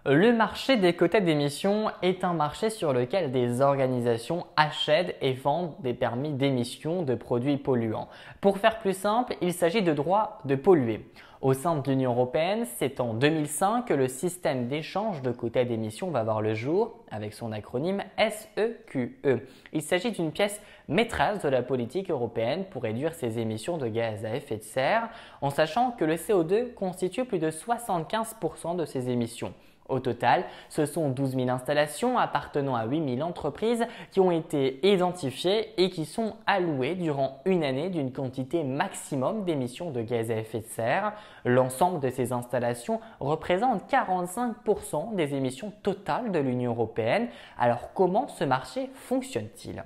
Le marché des quotas d'émissions est un marché sur lequel des organisations achètent et vendent des permis d'émission de produits polluants. Pour faire plus simple, il s'agit de droits de polluer. Au sein de l'Union européenne, c'est en 2005 que le système d'échange de quotas d'émissions va voir le jour avec son acronyme SEQE. Il s'agit d'une pièce maîtresse de la politique européenne pour réduire ses émissions de gaz à effet de serre, en sachant que le CO2 constitue plus de 75% de ces émissions. Au total, ce sont 12 000 installations appartenant à 8 000 entreprises qui ont été identifiées et qui sont allouées durant une année d'une quantité maximum d'émissions de gaz à effet de serre. L'ensemble de ces installations représente 45% des émissions totales de l'Union européenne. Alors comment ce marché fonctionne-t-il ?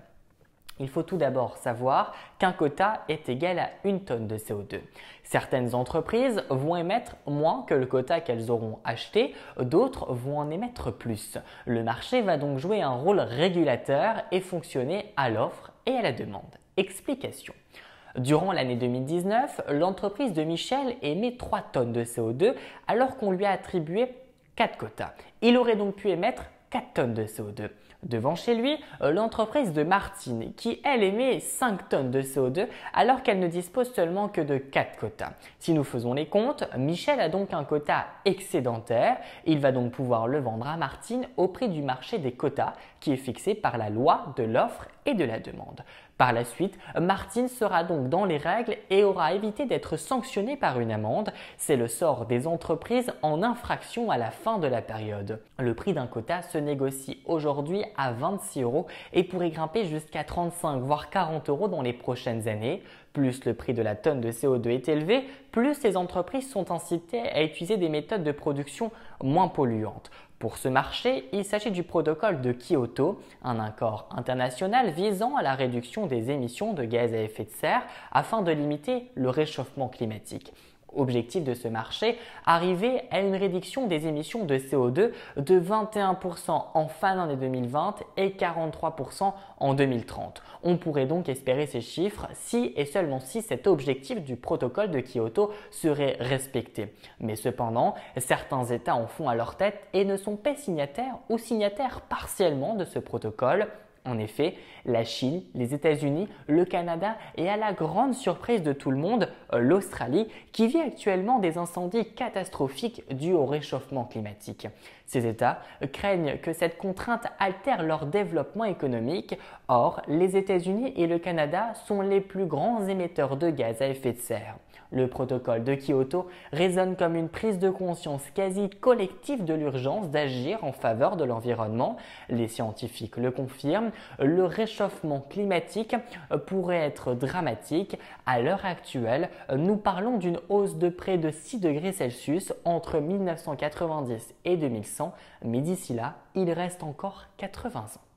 Il faut tout d'abord savoir qu'un quota est égal à 1 tonne de CO2. Certaines entreprises vont émettre moins que le quota qu'elles auront acheté, d'autres vont en émettre plus. Le marché va donc jouer un rôle régulateur et fonctionner à l'offre et à la demande. Explication. Durant l'année 2019, l'entreprise de Michel émet 3 tonnes de CO2 alors qu'on lui a attribué 4 quotas. Il aurait donc pu émettre 4 tonnes de CO2. Devant chez lui, l'entreprise de Martine qui, elle, émet 5 tonnes de CO2 alors qu'elle ne dispose seulement que de 4 quotas. Si nous faisons les comptes, Michel a donc un quota excédentaire. Il va donc pouvoir le vendre à Martine au prix du marché des quotas qui est fixé par la loi de l'offre et de la demande. Par la suite, Martine sera donc dans les règles et aura évité d'être sanctionnée par une amende. C'est le sort des entreprises en infraction à la fin de la période. Le prix d'un quota se négocie aujourd'hui à 26 € et pourrait grimper jusqu'à 35 voire 40 € dans les prochaines années. Plus le prix de la tonne de CO2 est élevé, plus les entreprises sont incitées à utiliser des méthodes de production moins polluantes. Pour ce marché, il s'agit du protocole de Kyoto, un accord international visant à la réduction des émissions de gaz à effet de serre afin de limiter le réchauffement climatique. Objectif de ce marché, arriver à une réduction des émissions de CO2 de 21% en fin d'année 2020 et 43% en 2030. On pourrait donc espérer ces chiffres si et seulement si cet objectif du protocole de Kyoto serait respecté. Mais cependant, certains États en font à leur tête et ne sont pas signataires ou signataires partiellement de ce protocole. En effet, la Chine, les États-Unis, le Canada et à la grande surprise de tout le monde, l'Australie, qui vit actuellement des incendies catastrophiques dus au réchauffement climatique. Ces États craignent que cette contrainte altère leur développement économique. Or, les États-Unis et le Canada sont les plus grands émetteurs de gaz à effet de serre. Le protocole de Kyoto résonne comme une prise de conscience quasi collective de l'urgence d'agir en faveur de l'environnement. Les scientifiques le confirment, le réchauffement climatique pourrait être dramatique. À l'heure actuelle, nous parlons d'une hausse de près de 6 degrés Celsius entre 1990 et 2100, mais d'ici là, il reste encore 80 ans.